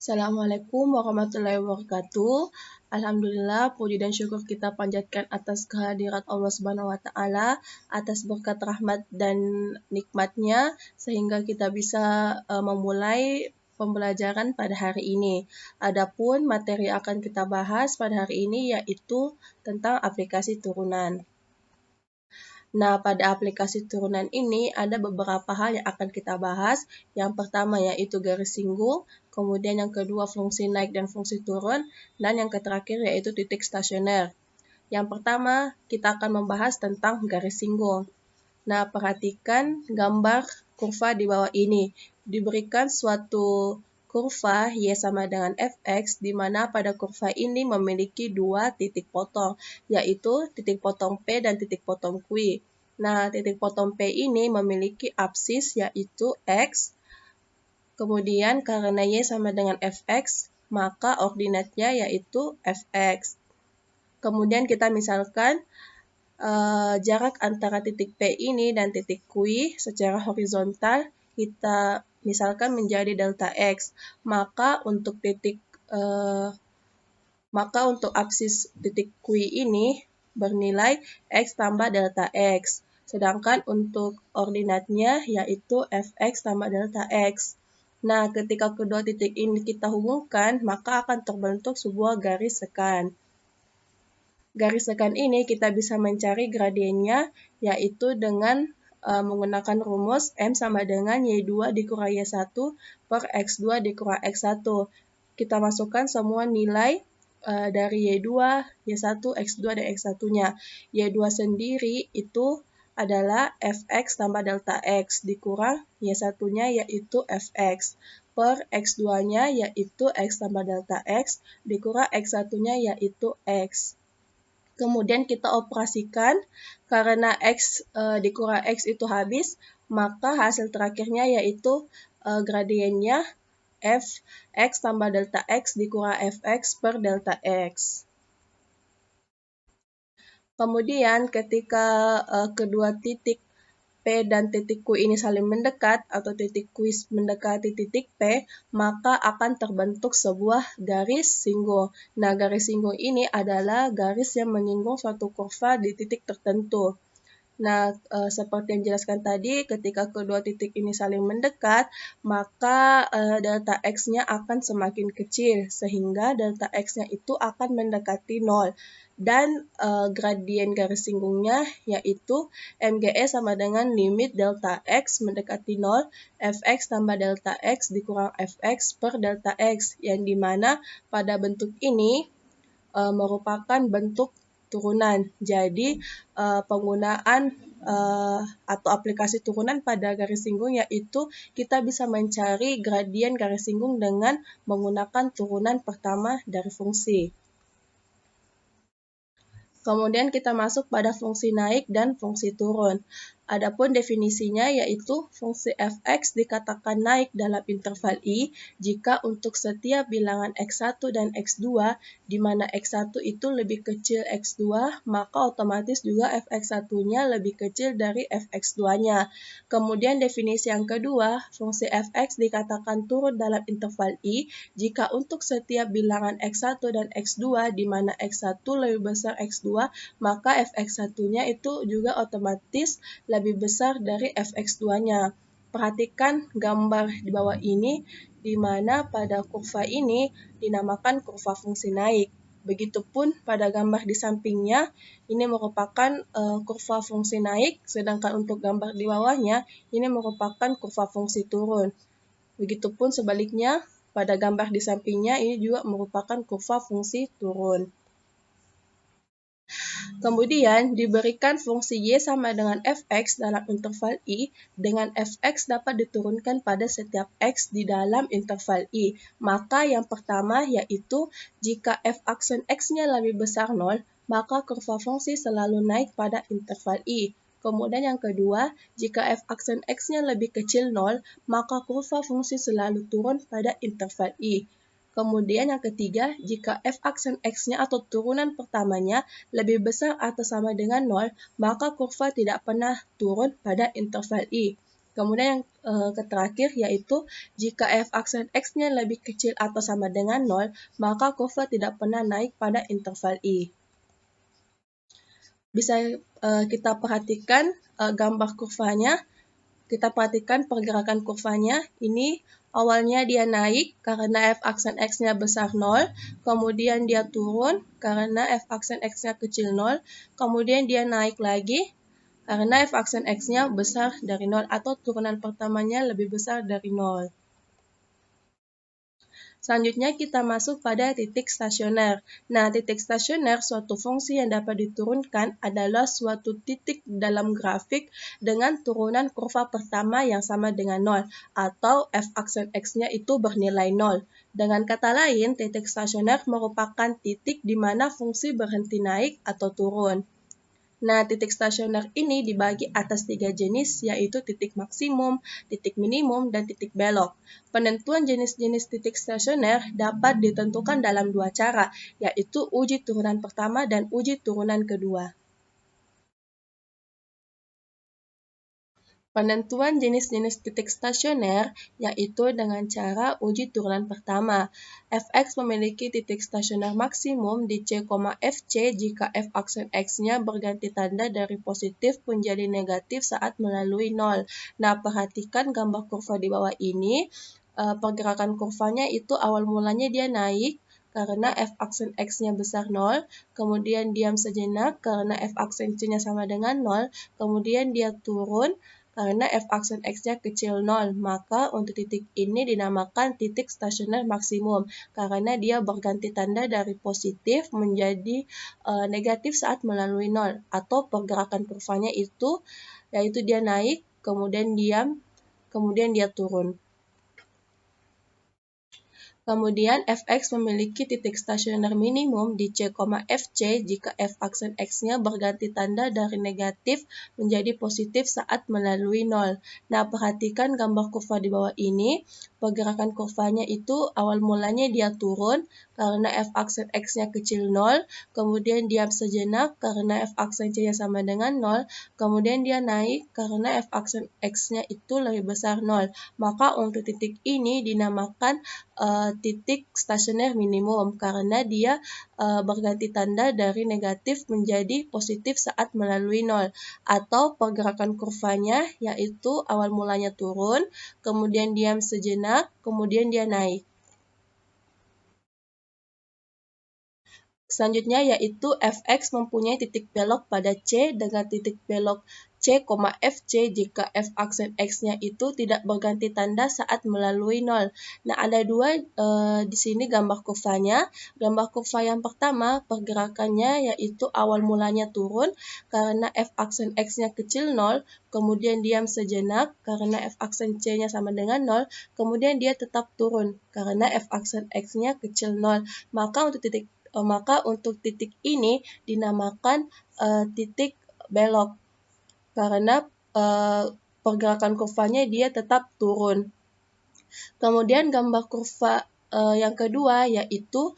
Assalamualaikum warahmatullahi wabarakatuh. Alhamdulillah, puji dan syukur kita panjatkan atas kehadirat Allah Subhanahu wa Ta'ala, atas berkat rahmat dan nikmatnya, sehingga kita bisa memulai pembelajaran pada hari ini. Adapun materi yang akan kita bahas pada hari ini yaitu tentang aplikasi turunan. Nah, pada aplikasi turunan ini ada beberapa hal yang akan kita bahas. Yang pertama yaitu garis singgung, kemudian yang kedua fungsi naik dan fungsi turun, dan yang terakhir yaitu titik stasioner. Yang pertama, kita akan membahas tentang garis singgung. Nah, perhatikan gambar kurva di bawah ini. Diberikan suatu kurva Y sama dengan Fx, di mana pada kurva ini memiliki dua titik potong, yaitu titik potong P dan titik potong Q. Nah, titik potong P ini memiliki absis yaitu X, kemudian karena Y sama dengan Fx, maka ordinatnya yaitu Fx. Kemudian kita misalkan jarak antara titik P ini dan titik Q secara horizontal kita misalkan menjadi delta X. Maka untuk absis titik Q ini bernilai X tambah delta X. Sedangkan untuk ordinatnya yaitu Fx tambah delta X. Nah, ketika kedua titik ini kita hubungkan, maka akan terbentuk sebuah garis sekan. Garis sekan ini kita bisa mencari gradiennya, yaitu dengan menggunakan rumus M sama dengan Y2 dikurang Y1 per X2 dikurang X1. Kita masukkan semua nilai dari Y2, Y1, X2, dan X1-nya. Y2 sendiri itu adalah Fx tambah delta X dikurang Y1-nya yaitu Fx per X2-nya yaitu X tambah delta X dikurang X1-nya yaitu X. Kemudian kita operasikan, karena X dikurang X itu habis, maka hasil terakhirnya yaitu gradiennya Fx tambah delta X dikurang Fx per delta X. Kemudian ketika kedua titik P dan titik Q ini saling mendekat atau titik Q mendekati titik P, maka akan terbentuk sebuah garis singgung. Nah, garis singgung ini adalah garis yang menyinggung suatu kurva di titik tertentu. Nah, seperti yang dijelaskan tadi, ketika kedua titik ini saling mendekat, maka delta X-nya akan semakin kecil, sehingga delta X-nya itu akan mendekati 0. Dan gradien garis singgungnya yaitu MGE sama dengan limit delta X mendekati 0, Fx tambah delta X dikurang Fx per delta X, yang dimana pada bentuk ini merupakan bentuk turunan. Jadi penggunaan atau aplikasi turunan pada garis singgung yaitu kita bisa mencari gradien garis singgung dengan menggunakan turunan pertama dari fungsi. Kemudian kita masuk pada fungsi naik dan fungsi turun. Adapun definisinya yaitu fungsi Fx dikatakan naik dalam interval I jika untuk setiap bilangan X1 dan X2 di mana X1 itu lebih kecil X2, maka otomatis juga Fx1-nya lebih kecil dari Fx2-nya. Kemudian definisi yang kedua, fungsi Fx dikatakan turun dalam interval I jika untuk setiap bilangan X1 dan X2 di mana X1 lebih besar X2, maka Fx1-nya itu juga otomatis lebih besar dari Fx2-nya. Perhatikan gambar di bawah ini, di mana pada kurva ini dinamakan kurva fungsi naik. Begitupun pada gambar di sampingnya, ini merupakan kurva fungsi naik, sedangkan untuk gambar di bawahnya, ini merupakan kurva fungsi turun. Begitupun sebaliknya, pada gambar di sampingnya, ini juga merupakan kurva fungsi turun. Kemudian diberikan fungsi Y sama dengan Fx dalam interval I dengan Fx dapat diturunkan pada setiap X di dalam interval I. Maka yang pertama yaitu jika f aksen X-nya lebih besar 0, maka kurva fungsi selalu naik pada interval I. Kemudian yang kedua, jika f aksen X-nya lebih kecil 0, maka kurva fungsi selalu turun pada interval I. Kemudian yang ketiga, jika f aksen X-nya atau turunan pertamanya lebih besar atau sama dengan 0, maka kurva tidak pernah turun pada interval I. Kemudian yang terakhir yaitu jika f aksen x-nya lebih kecil atau sama dengan 0, maka kurva tidak pernah naik pada interval I. Bisa kita perhatikan gambar kurvanya. Kita perhatikan pergerakan kurvanya. Ini awalnya dia naik karena f aksen x-nya besar 0, kemudian dia turun karena f aksen x-nya kecil 0, kemudian dia naik lagi karena f aksen x-nya besar dari 0 atau turunan pertamanya lebih besar dari 0. Selanjutnya kita masuk pada titik stasioner. Nah, titik stasioner suatu fungsi yang dapat diturunkan adalah suatu titik dalam grafik dengan turunan kurva pertama yang sama dengan 0 atau f aksen x-nya itu bernilai 0. Dengan kata lain, titik stasioner merupakan titik di mana fungsi berhenti naik atau turun. Nah, titik stasioner ini dibagi atas 3 jenis, yaitu titik maksimum, titik minimum, dan titik belok. Penentuan jenis-jenis titik stasioner dapat ditentukan dalam 2 cara, yaitu uji turunan pertama dan uji turunan kedua. Penentuan jenis-jenis titik stasioner yaitu dengan cara uji turunan pertama. Fx memiliki titik stasioner maksimum di C, Fc jika f aksen x-nya berganti tanda dari positif menjadi negatif saat melalui 0. Nah, perhatikan gambar kurva di bawah ini. Pergerakan kurvanya itu awal mulanya dia naik karena f aksen x-nya besar 0, kemudian diam sejenak karena f aksen c-nya sama dengan 0, kemudian dia turun karena f aksen x-nya kecil 0, maka untuk titik ini dinamakan titik stasioner maksimum karena dia berganti tanda dari positif menjadi negatif saat melalui 0, atau pergerakan kurvanya itu yaitu dia naik, kemudian diam, kemudian dia turun. Kemudian Fx memiliki titik stasioner minimum di C, Fc jika f aksen x-nya berganti tanda dari negatif menjadi positif saat melalui 0. Nah, perhatikan gambar kurva di bawah ini. Pergerakan kurvanya itu awal mulanya dia turun karena f aksen x-nya kecil 0, kemudian diam sejenak karena f aksen c-nya sama dengan 0, kemudian dia naik karena f aksen x-nya itu lebih besar 0. Maka untuk titik ini dinamakan titik stasioner minimum karena dia berganti tanda dari negatif menjadi positif saat melalui 0, atau pergerakan kurvanya yaitu awal mulanya turun, kemudian diam sejenak, kemudian dia naik. Selanjutnya yaitu Fx mempunyai titik belok pada C dengan titik belok C, Fc jika f aksen x-nya itu tidak berganti tanda saat melalui 0. Nah, ada dua di sini gambar kurvanya. Gambar kurva yang pertama pergerakannya yaitu awal mulanya turun karena f aksen x-nya kecil 0, kemudian diam sejenak karena f aksen c-nya sama dengan 0, kemudian dia tetap turun karena f aksen x-nya kecil 0. Maka untuk titik ini dinamakan titik belok karena pergerakan kurvanya dia tetap turun. Kemudian gambar kurva yang kedua yaitu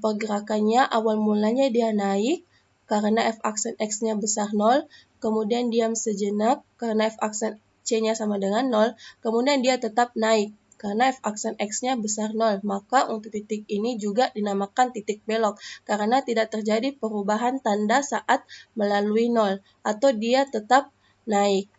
pergerakannya awal mulanya dia naik karena f aksen x-nya besar 0, kemudian diam sejenak karena f aksen c-nya sama dengan 0, kemudian dia tetap naik karena f aksen x-nya besar 0. Maka untuk titik ini juga dinamakan titik belok karena tidak terjadi perubahan tanda saat melalui 0 atau dia tetap naik.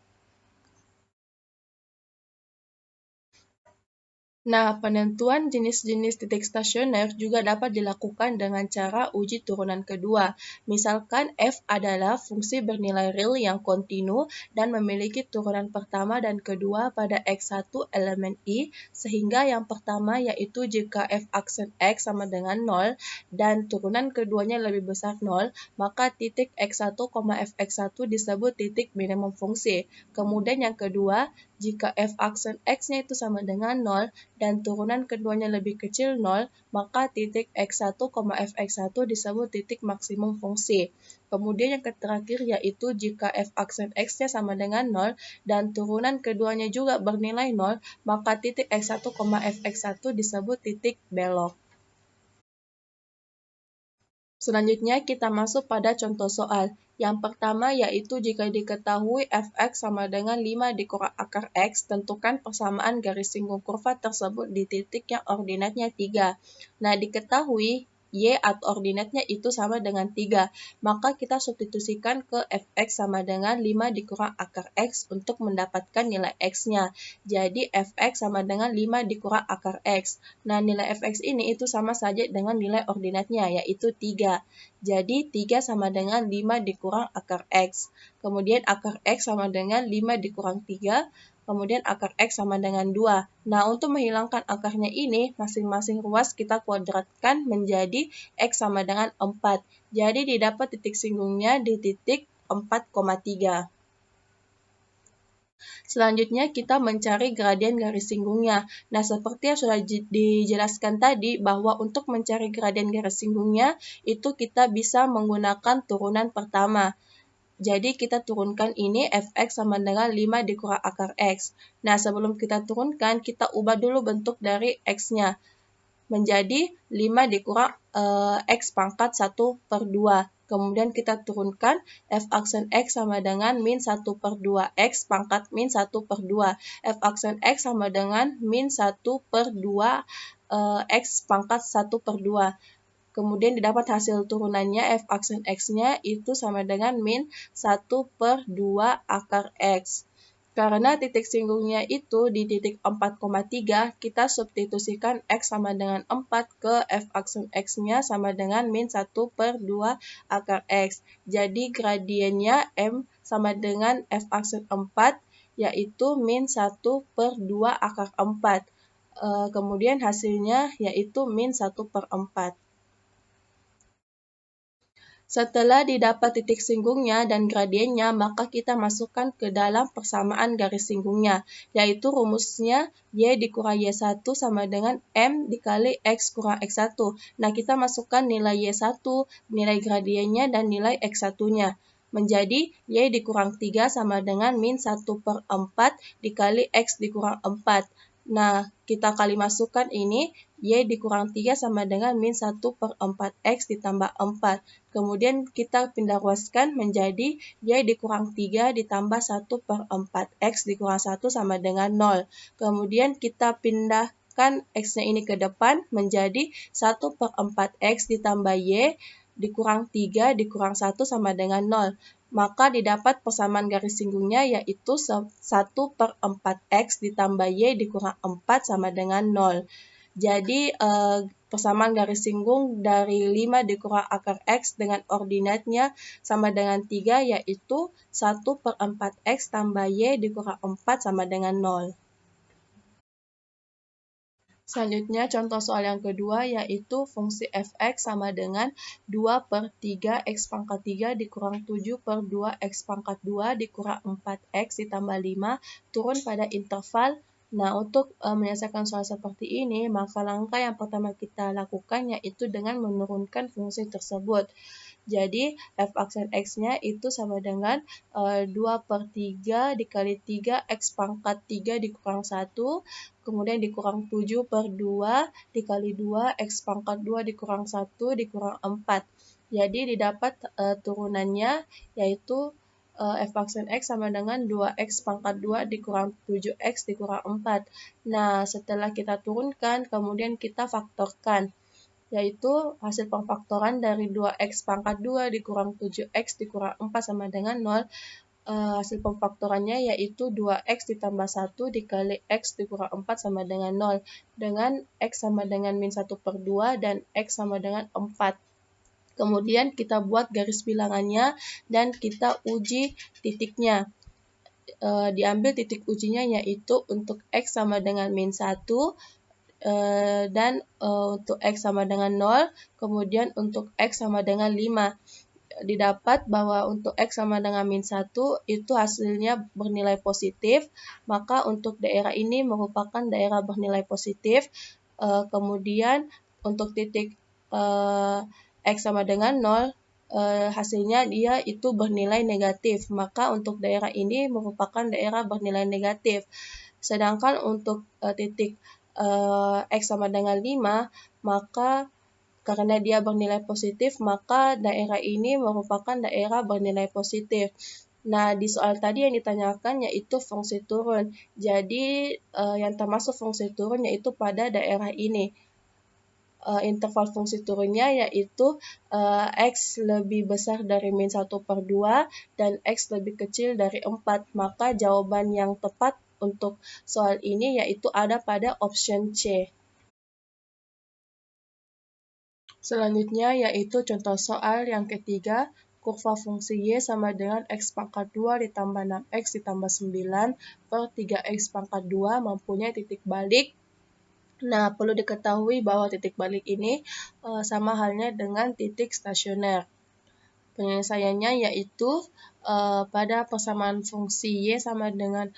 Nah, penentuan jenis-jenis titik stasioner juga dapat dilakukan dengan cara uji turunan kedua. Misalkan f adalah fungsi bernilai real yang kontinu dan memiliki turunan pertama dan kedua pada x1 elemen I, sehingga yang pertama yaitu jika f aksen x sama dengan 0 dan turunan keduanya lebih besar 0, maka titik x1, fx1 disebut titik minimum fungsi. Kemudian yang kedua, jika f aksen x-nya itu sama dengan 0 dan turunan keduanya lebih kecil 0, maka titik x1, fx1 disebut titik maksimum fungsi. Kemudian yang terakhir yaitu jika f aksen x-nya sama dengan 0 dan turunan keduanya juga bernilai 0, maka titik x1, fx1 disebut titik belok. Selanjutnya kita masuk pada contoh soal. Yang pertama yaitu jika diketahui fx sama dengan 5 dikurang akar x, tentukan persamaan garis singgung kurva tersebut di titik yang ordinatnya 3. Nah, diketahui y atau ordinatnya itu sama dengan 3, maka kita substitusikan ke fx sama dengan 5 dikurang akar x untuk mendapatkan nilai x-nya. Jadi fx sama dengan 5 dikurang akar x. Nah, nilai fx ini itu sama saja dengan nilai ordinatnya, yaitu 3. Jadi 3 sama dengan 5 dikurang akar x. Kemudian akar x sama dengan 5 dikurang 3. Kemudian akar x sama dengan 2. Nah, untuk menghilangkan akarnya ini, masing-masing ruas kita kuadratkan menjadi x sama dengan 4. Jadi didapat titik singgungnya di titik 4,3. Selanjutnya kita mencari gradien garis singgungnya. Nah, seperti yang sudah dijelaskan tadi, bahwa untuk mencari gradien garis singgungnya, itu kita bisa menggunakan turunan pertama. Jadi kita turunkan ini fx sama dengan 5 dikurang akar x. Nah, sebelum kita turunkan, kita ubah dulu bentuk dari x-nya menjadi 5 dikurang x pangkat 1/2. Kemudian kita turunkan f aksen x sama dengan min 1/2 x pangkat min 1/2. F aksen x sama dengan min 1/2 x pangkat 1/2. Kemudian didapat hasil turunannya f aksen x-nya itu sama dengan min 1/2 akar x. Karena titik singgungnya itu di titik 4,3, kita substitusikan x sama dengan 4 ke f aksen x-nya sama dengan min 1/2 akar x. Jadi gradiennya m sama dengan f aksen 4, yaitu min 1/2 akar 4. Kemudian hasilnya yaitu min 1/4. Setelah didapat titik singgungnya dan gradiennya, maka kita masukkan ke dalam persamaan garis singgungnya, yaitu rumusnya y dikurang y1 sama dengan m dikali x kurang x1. Nah, kita masukkan nilai y1, nilai gradiennya, dan nilai x1-nya. Menjadi y dikurang 3 sama dengan min 1/4 dikali x dikurang 4. Nah, kita kali masukkan ini, y dikurang 3 sama dengan min 1/4 x ditambah 4. Kemudian kita pindah ruaskan menjadi y dikurang 3 ditambah 1/4 x dikurang 1 sama dengan 0. Kemudian kita pindahkan x-nya ini ke depan menjadi 1/4 x ditambah y dikurang 3 dikurang 1 sama dengan 0. Maka didapat persamaan garis singgungnya yaitu 1/4 x ditambah y dikurang 4 sama dengan 0. Jadi persamaan garis singgung dari 5 dikurang akar x dengan ordinatnya sama dengan 3, yaitu 1/4 x tambah y dikurang 4 sama dengan 0. Selanjutnya contoh soal yang kedua yaitu fungsi fx sama dengan 2/3 x pangkat 3 dikurang 7/2 x pangkat 2 dikurang 4x ditambah 5 turun pada interval. Nah, untuk menyelesaikan soal seperti ini, maka langkah yang pertama kita lakukan yaitu dengan menurunkan fungsi tersebut. Jadi, f aksen x-nya itu sama dengan 2/3 dikali 3 x pangkat 3 dikurang 1, kemudian dikurang 7/2 dikali 2 x pangkat 2 dikurang 1 dikurang 4. Jadi didapat turunannya yaitu f aksen x sama dengan 2x pangkat 2 dikurang 7x dikurang 4. Nah, setelah kita turunkan, kemudian kita faktorkan, yaitu hasil pemfaktoran dari 2x pangkat 2 dikurang 7x dikurang 4 sama dengan 0. Hasil pemfaktorannya yaitu 2x ditambah 1 dikali x dikurang 4 sama dengan 0. Dengan x sama dengan min 1/2 dan x sama dengan 4. Kemudian kita buat garis bilangannya dan kita uji titiknya. Diambil titik ujinya yaitu untuk x sama dengan min 1, dan untuk x sama dengan 0, kemudian untuk x sama dengan 5. Didapat bahwa untuk x sama dengan min 1 itu hasilnya bernilai positif, maka untuk daerah ini merupakan daerah bernilai positif. Kemudian untuk titik x sama dengan 0, hasilnya dia itu bernilai negatif, maka untuk daerah ini merupakan daerah bernilai negatif. Sedangkan untuk titik x sama dengan 5, maka Karena dia bernilai positif, maka daerah ini merupakan daerah bernilai positif. Nah, di soal tadi yang ditanyakan yaitu fungsi turun. Jadi, yang termasuk fungsi turun yaitu pada daerah ini. Interval fungsi turunnya yaitu X lebih besar dari min 1/2 dan X lebih kecil dari 4. Maka jawaban yang tepat untuk soal ini yaitu ada pada option C. Selanjutnya yaitu contoh soal yang ketiga, kurva fungsi Y sama dengan X pangkat 2 ditambah 6X ditambah 9 per 3X pangkat 2 mempunyai titik balik. Nah, perlu diketahui bahwa titik balik ini sama halnya dengan titik stasioner. Penyelesaiannya yaitu pada persamaan fungsi Y sama dengan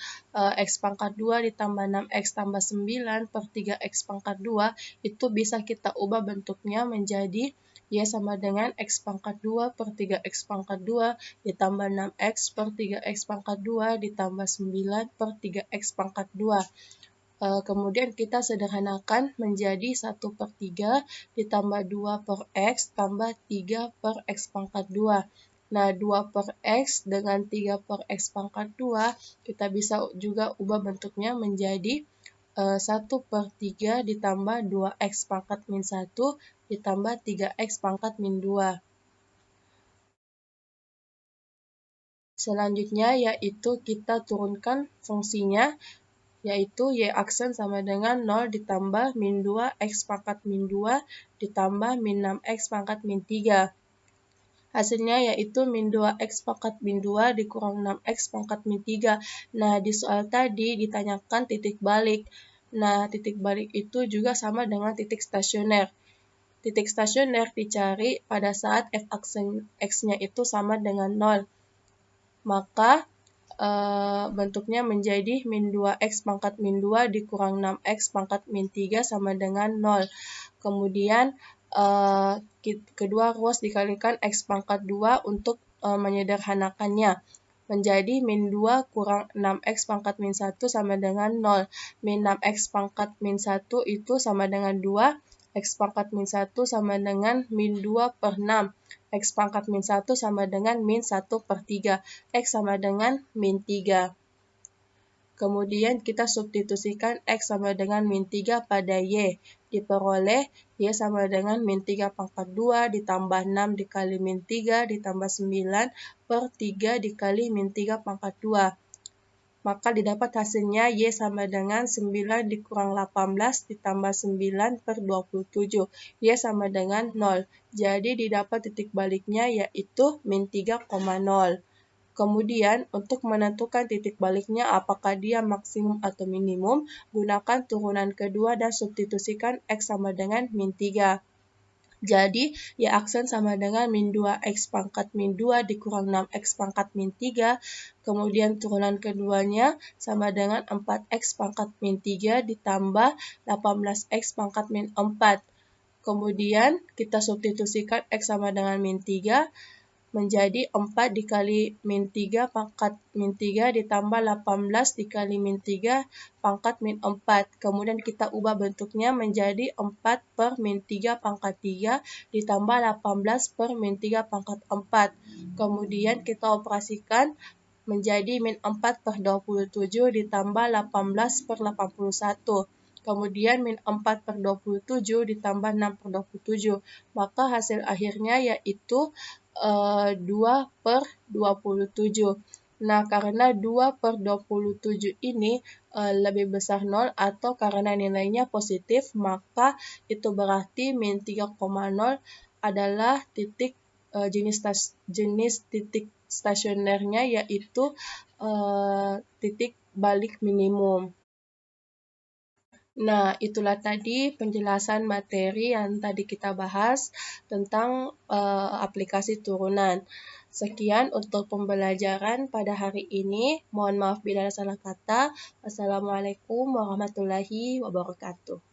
X pangkat 2 ditambah 6X tambah 9 per 3X pangkat 2 itu bisa kita ubah bentuknya menjadi Y sama dengan X pangkat 2 per 3X pangkat 2 ditambah 6X per 3X pangkat 2 ditambah 9 per 3X pangkat 2. Kemudian kita sederhanakan menjadi 1/3 ditambah 2 per X tambah 3 per X pangkat 2. Nah, 2 per X dengan 3 per X pangkat 2, kita bisa juga ubah bentuknya menjadi 1/3 ditambah 2X pangkat min 1 ditambah 3X pangkat min 2. Selanjutnya yaitu kita turunkan fungsinya, yaitu Y aksen sama dengan 0 ditambah min 2 X pangkat min 2 ditambah min 6X pangkat min 3. Hasilnya yaitu min 2X pangkat min 2 dikurang 6X pangkat min 3. Nah, di soal tadi ditanyakan titik balik. Nah, titik balik itu juga sama dengan titik stasioner. Titik stasioner dicari pada saat F aksen X-nya itu sama dengan 0. Maka bentuknya menjadi min 2X pangkat min 2 dikurang 6X pangkat min 3 sama dengan 0. Kemudian kedua ruas dikalikan X pangkat 2 untuk menyederhanakannya. Menjadi min 2 kurang 6X pangkat min 1 sama dengan 0. Min 6X pangkat min 1 itu sama dengan 2. X pangkat min 1 sama dengan min 2 per 6. X pangkat min 1 sama dengan min 1/3. X sama dengan min 3. Kemudian kita substitusikan X sama dengan min 3 pada Y. Diperoleh Y sama dengan min 3 pangkat 2 ditambah 6 dikali min 3 ditambah 9 per 3 dikali min 3 pangkat 2. Maka didapat hasilnya Y sama dengan 9 dikurang 18 ditambah 9 per 27. Y sama dengan 0. Jadi didapat titik baliknya yaitu min 3,0. Kemudian untuk menentukan titik baliknya apakah dia maksimum atau minimum, gunakan turunan kedua dan substitusikan X sama dengan min 3. Jadi, Y aksen sama dengan min 2X pangkat min 2 dikurang 6X pangkat min 3. Kemudian turunan keduanya sama dengan 4X pangkat min 3 ditambah 18X pangkat min 4. Kemudian kita substitusikan X sama dengan min 3 menjadi 4 dikali min 3 pangkat min 3 ditambah 18 dikali min 3 pangkat min 4. Kemudian kita ubah bentuknya menjadi 4 per min 3 pangkat 3 ditambah 18 per min 3 pangkat 4. Kemudian kita operasikan menjadi min 4 per 27 ditambah 18 per 81. Kemudian min 4 per 27 ditambah 6 per 27. Maka hasil akhirnya yaitu 2 per 27. Nah, karena 2 per 27 ini lebih besar 0 atau karena nilainya positif, maka itu berarti min 3,0 adalah titik jenis titik stasionernya yaitu titik balik minimum. Nah, itulah tadi penjelasan materi yang tadi kita bahas tentang aplikasi turunan. Sekian untuk pembelajaran pada hari ini. Mohon maaf bila ada salah kata. Wassalamualaikum warahmatullahi wabarakatuh.